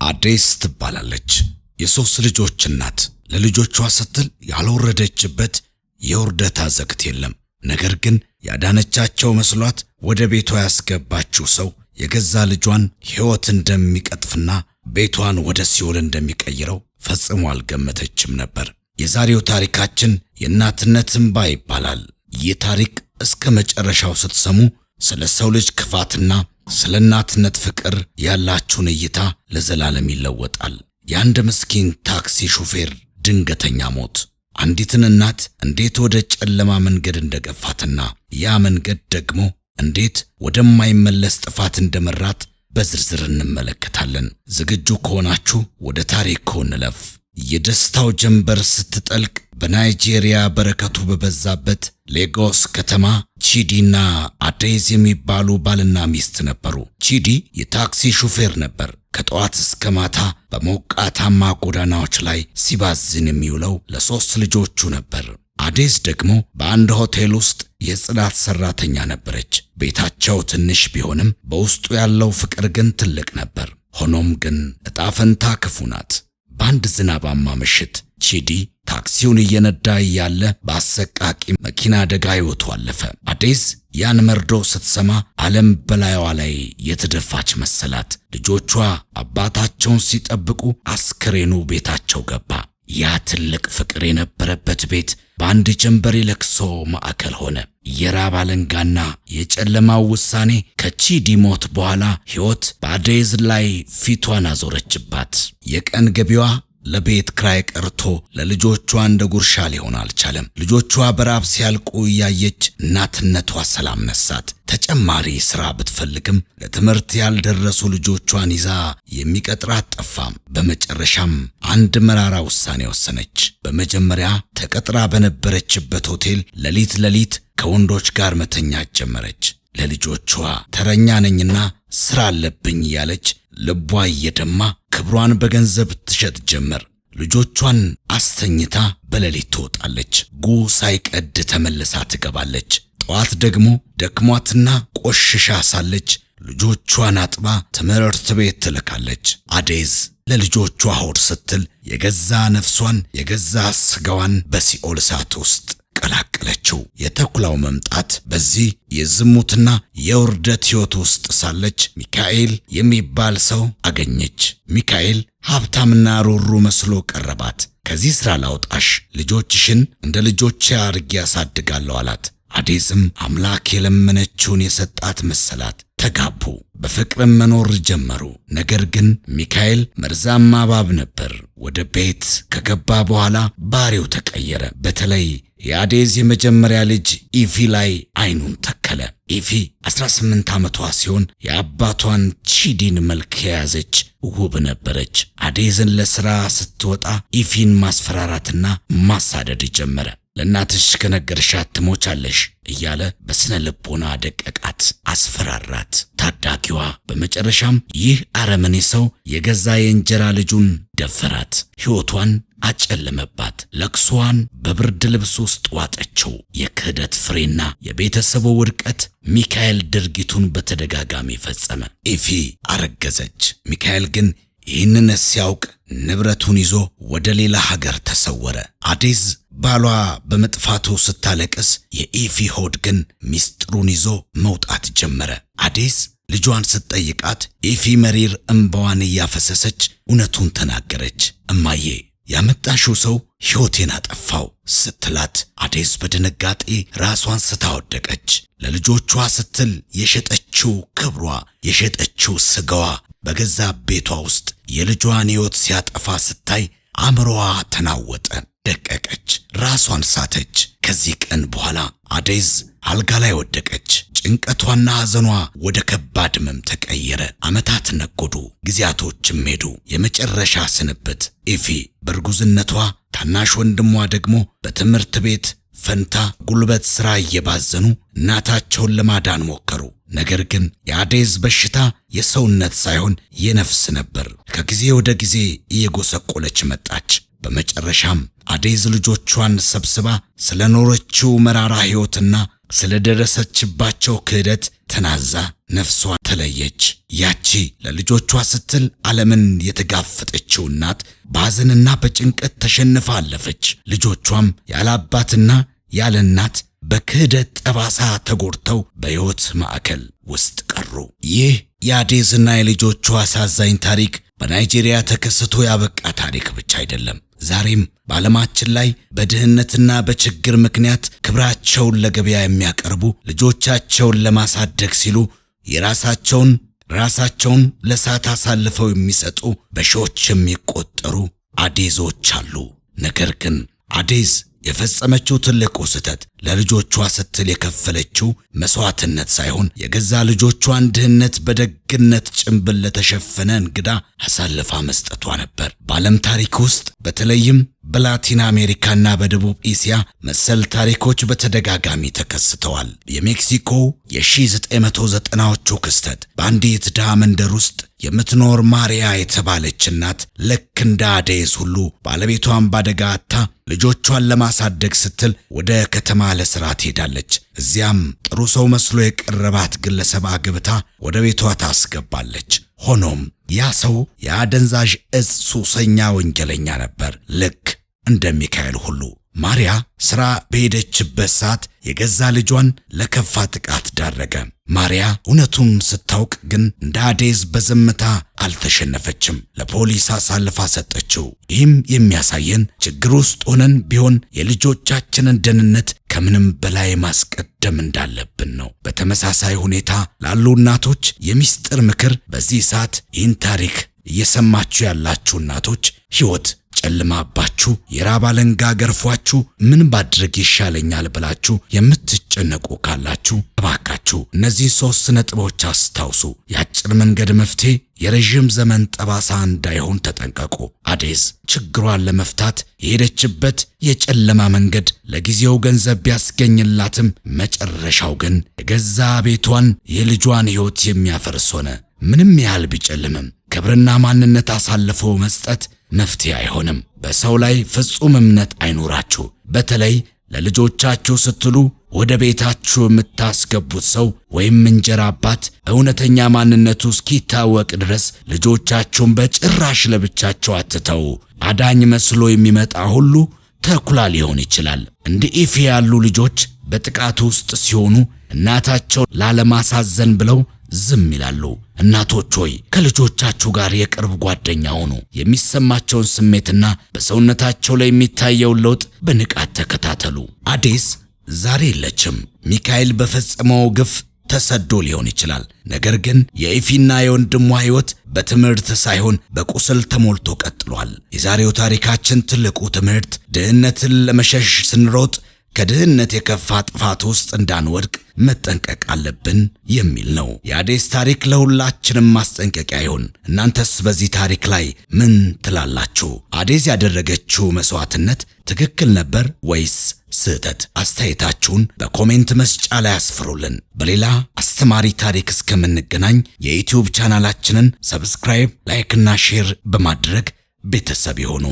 አዴስ ትባላለች። የሶስት ልጆች እናት ለልጆቿ ስትል ያልወረደችበት የውርደት አዘቅት የለም። ነገር ግን ያዳነቻቸው መስሏት ወደ ቤቷ ያስገባችው ሰው የገዛ ልጇን ሕይወት እንደሚቀጥፍና ቤቷን ወደ ሲኦል እንደሚቀይረው ፈጽሞ አልገመተችም ነበር። የዛሬው ታሪካችን የእናትነት እንባ ይባላል። ይህ ታሪክ እስከ መጨረሻው ስትሰሙ ስለ ሰው ልጅ ክፋትና ስለ እናትነት ፍቅር ያላችሁን እይታ ለዘላለም ይለወጣል። የአንድ ምስኪን ታክሲ ሹፌር ድንገተኛ ሞት አንዲትን እናት እንዴት ወደ ጨለማ መንገድ እንደገፋትና ያ መንገድ ደግሞ እንዴት ወደማይመለስ ጥፋት እንደመራት በዝርዝር እንመለከታለን። ዝግጁ ከሆናችሁ ወደ ታሪኩ እንለፍ። የደስታው ጀንበር ስትጠልቅ በናይጄሪያ በረከቱ በበዛበት ሌጎስ ከተማ ቺዲና አዴዝ የሚባሉ ባልና ሚስት ነበሩ። ቺዲ የታክሲ ሹፌር ነበር። ከጠዋት እስከ ማታ በሞቃታማ ጎዳናዎች ላይ ሲባዝን የሚውለው ለሶስት ልጆቹ ነበር። አዴዝ ደግሞ በአንድ ሆቴል ውስጥ የጽዳት ሰራተኛ ነበረች። ቤታቸው ትንሽ ቢሆንም በውስጡ ያለው ፍቅር ግን ትልቅ ነበር። ሆኖም ግን ዕጣ ፈንታ ክፉ ናት። በአንድ ዝናባማ ምሽት ቺዲ ታክሲውን እየነዳ እያለ በአሰቃቂ መኪና አደጋ ሕይወቱ አለፈ። አዴዝ ያን መርዶ ስትሰማ ዓለም በላይዋ ላይ የተደፋች መሰላት። ልጆቿ አባታቸውን ሲጠብቁ አስክሬኑ ቤታቸው ገባ። ያ ትልቅ ፍቅር የነበረበት ቤት በአንድ ጀንበር የለቅሶ ማዕከል ሆነ። የራብ አለንጋና የጨለማው ውሳኔ ከቺዲ ሞት በኋላ ሕይወት በአዴዝ ላይ ፊቷን አዞረችባት። የቀን ገቢዋ ለቤት ክራይ ቀርቶ ለልጆቿ እንደ ጉርሻ ሊሆን አልቻለም። ልጆቿ በራብ ሲያልቁ እያየች እናትነቷ ሰላም ነሳት። ተጨማሪ ሥራ ብትፈልግም ለትምህርት ያልደረሱ ልጆቿን ይዛ የሚቀጥራት ጠፋም። በመጨረሻም አንድ መራራ ውሳኔ ወሰነች። በመጀመሪያ ተቀጥራ በነበረችበት ሆቴል ሌሊት ከወንዶች ጋር መተኛት ጀመረች። ለልጆቿ ተረኛ ነኝና ሥራ አለብኝ እያለች ልቧ እየደማ ክብሯን በገንዘብ ትሸጥ ጀመር። ልጆቿን አስተኝታ በሌሊት ትወጣለች። ሳይቀድ ተመልሳ ትገባለች። ጠዋት ደግሞ ደክሟትና ቆሽሻ ሳለች ልጆቿን አጥባ ትምህርት ቤት ትልካለች። አዴዝ ለልጆቿ ሆድ ስትል የገዛ ነፍሷን የገዛ ስጋዋን በሲኦል እሳት ውስጥ ቀላቀለችው። የተኩላው መምጣት በዚህ የዝሙትና የውርደት ሕይወት ውስጥ ሳለች ሚካኤል የሚባል ሰው አገኘች። ሚካኤል ሀብታምና ሩሩ መስሎ ቀረባት። ከዚህ ሥራ ላውጣሽ፣ ልጆችሽን እንደ ልጆቼ አድርጌ ያሳድጋለሁ አላት። አዴዝም አምላክ የለመነችውን የሰጣት መሰላት። ተጋቡ፣ በፍቅርም መኖር ጀመሩ። ነገር ግን ሚካኤል መርዛማ እባብ ነበር። ወደ ቤት ከገባ በኋላ ባህሪው ተቀየረ። በተለይ የአዴዝ የመጀመሪያ ልጅ ኢፊ ላይ አይኑን ተከለ። ኢፊ 18 ዓመቷ ሲሆን የአባቷን ቺዲን መልክ የያዘች ውብ ነበረች። አዴዝን ለሥራ ስትወጣ ኢፊን ማስፈራራትና ማሳደድ ጀመረ። ለእናትሽ ከነገርሻት ትሞቻለሽ እያለ በስነ ልቦና ደቀቃት፣ አስፈራራት። ታዳጊዋ በመጨረሻም ይህ አረመኔ ሰው የገዛ የእንጀራ ልጁን ደፈራት፣ ሕይወቷን አጨለመባት። ለቅሷን በብርድ ልብስ ውስጥ ዋጠችው። የክህደት ፍሬና የቤተሰቡ ውድቀት። ሚካኤል ድርጊቱን በተደጋጋሚ ፈጸመ። ኢፊ አረገዘች። ሚካኤል ግን ይህንን ሲያውቅ ንብረቱን ይዞ ወደ ሌላ ሀገር ተሰወረ። አዴዝ ባሏ በመጥፋቱ ስታለቅስ፣ የኢፊ ሆድ ግን ሚስጥሩን ይዞ መውጣት ጀመረ። አዴዝ ልጇን ስትጠይቃት ኢፊ መሪር እንባዋን እያፈሰሰች እውነቱን ተናገረች። እማዬ ያመጣሽው ሰው ሕይወቴን አጠፋው ስትላት፣ አዴዝ በድንጋጤ ራሷን ስታወደቀች። ለልጆቿ ስትል የሸጠችው ክብሯ፣ የሸጠችው ስጋዋ በገዛ ቤቷ ውስጥ የልጇን ሕይወት ሲያጠፋ ስታይ አእምሮዋ ተናወጠ፣ ደቀቀች፣ ራሷን ሳተች። ከዚህ ቀን በኋላ አዴዝ አልጋ ላይ ወደቀች። ጭንቀቷና ሐዘኗ ወደ ከባድ ሕመም ተቀየረ። ዓመታት ነጎዱ፣ ጊዜያቶችም ሄዱ። የመጨረሻ ስንብት። ኢፊ በእርጉዝነቷ፣ ታናሽ ወንድሟ ደግሞ በትምህርት ቤት ፈንታ ጉልበት ሥራ እየባዘኑ እናታቸውን ለማዳን ሞከሩ። ነገር ግን የአዴዝ በሽታ የሰውነት ሳይሆን የነፍስ ነበር። ከጊዜ ወደ ጊዜ እየጎሰቆለች መጣች። በመጨረሻም አዴዝ ልጆቿን ሰብስባ ስለኖረችው መራራ ሕይወትና ስለደረሰችባቸው ክህደት ተናዛ ነፍሷ ተለየች። ያቺ ለልጆቿ ስትል ዓለምን የተጋፈጠችው እናት በሐዘንና በጭንቀት ተሸንፋ አለፈች። ልጆቿም ያለ አባትና ያለ እናት በክህደት ጠባሳ ተጎድተው በሕይወት ማዕከል ውስጥ ቀሩ። ይህ የአዴዝና የልጆቿ አሳዛኝ ታሪክ በናይጄሪያ ተከስቶ ያበቃ ታሪክ ብቻ አይደለም። ዛሬም በዓለማችን ላይ በድህነትና በችግር ምክንያት ክብራቸውን ለገበያ የሚያቀርቡ ልጆቻቸውን ለማሳደግ ሲሉ ራሳቸውን ለእሳት አሳልፈው የሚሰጡ በሺዎች የሚቆጠሩ አዴዞች አሉ። ነገር ግን አዴዝ የፈጸመችው ትልቁ ስህተት ለልጆቿ ስትል የከፈለችው መስዋዕትነት ሳይሆን የገዛ ልጆቿን ድህነት በደግነት ጭንብል ለተሸፈነ እንግዳ አሳልፋ መስጠቷ ነበር። በዓለም ታሪክ ውስጥ በተለይም በላቲን አሜሪካና በደቡብ እስያ መሰል ታሪኮች በተደጋጋሚ ተከስተዋል። የሜክሲኮ የ1990ዎቹ ክስተት በአንዲት ድሃ መንደር ውስጥ የምትኖር ማሪያ የተባለች እናት ልክ እንደ አዴዝ ሁሉ ባለቤቷን ባደጋ አጥታ ልጆቿን ለማሳደግ ስትል ወደ ከተማ ለሥራ ትሄዳለች። እዚያም ጥሩ ሰው መስሎ የቀረባት ግለሰብ አግብታ ወደ ቤቷ ታስገባለች። ሆኖም ያ ሰው የአደንዛዥ እጽ ሱሰኛ ወንጀለኛ ነበር። ልክ እንደ ሚካኤል ሁሉ ማሪያ ሥራ በሄደችበት ሰዓት የገዛ ልጇን ለከፋ ጥቃት ዳረገ። ማሪያ እውነቱን ስታውቅ ግን እንደ አዴዝ በዝምታ አልተሸነፈችም፣ ለፖሊስ አሳልፋ ሰጠችው። ይህም የሚያሳየን ችግር ውስጥ ሆነን ቢሆን የልጆቻችንን ደህንነት ከምንም በላይ ማስቀደም እንዳለብን ነው። በተመሳሳይ ሁኔታ ላሉ እናቶች የሚስጥር ምክር፣ በዚህ ሰዓት ይህን ታሪክ እየሰማችሁ ያላችሁ እናቶች ሕይወት ጨልማባችሁ የራብ አለንጋ ገርፏችሁ ምን ባድርግ ይሻለኛል ብላችሁ የምትጨነቁ ካላችሁ እባካችሁ እነዚህ 3 ነጥቦች አስታውሱ። የአጭር መንገድ መፍትሄ የረጅም ዘመን ጠባሳ እንዳይሆን ተጠንቀቁ። አዴዝ ችግሯን ለመፍታት የሄደችበት የጨለማ መንገድ ለጊዜው ገንዘብ ቢያስገኝላትም መጨረሻው ግን የገዛ ቤቷን የልጇን ሕይወት የሚያፈርስ ሆነ። ምንም ያህል ቢጨልምም ክብርና ማንነት አሳልፎ መስጠት መፍትሄ አይሆንም። በሰው ላይ ፍጹም እምነት አይኖራችሁ። በተለይ ለልጆቻችሁ ስትሉ ወደ ቤታችሁ የምታስገቡት ሰው ወይም እንጀራ አባት እውነተኛ ማንነቱ እስኪታወቅ ድረስ ልጆቻችሁን በጭራሽ ለብቻቸው አትተው። አዳኝ መስሎ የሚመጣ ሁሉ ተኩላ ሊሆን ይችላል። እንደ ኢፊ ያሉ ልጆች በጥቃት ውስጥ ሲሆኑ እናታቸውን ላለማሳዘን ብለው ዝም ይላሉ። እናቶች ሆይ ከልጆቻችሁ ጋር የቅርብ ጓደኛ ሁኑ። የሚሰማቸውን ስሜትና በሰውነታቸው ላይ የሚታየውን ለውጥ በንቃት ተከታተሉ። አዴዝ ዛሬ የለችም። ሚካኤል በፈጸመው ግፍ ተሰዶ ሊሆን ይችላል። ነገር ግን የኢፊና የወንድሟ ሕይወት በትምህርት ሳይሆን በቁስል ተሞልቶ ቀጥሏል። የዛሬው ታሪካችን ትልቁ ትምህርት ድህነትን ለመሸሽ ስንሮጥ ከድህነት የከፋ ጥፋት ውስጥ እንዳንወድቅ መጠንቀቅ አለብን የሚል ነው። የአዴዝ ታሪክ ለሁላችንም ማስጠንቀቂያ ይሁን። እናንተስ በዚህ ታሪክ ላይ ምን ትላላችሁ? አዴዝ ያደረገችው መስዋዕትነት ትክክል ነበር ወይስ ስህተት? አስተያየታችሁን በኮሜንት መስጫ ላይ አስፍሩልን። በሌላ አስተማሪ ታሪክ እስከምንገናኝ የዩቲዩብ ቻናላችንን ሰብስክራይብ፣ ላይክ እና ሼር በማድረግ ቤተሰብ ይሁኑ።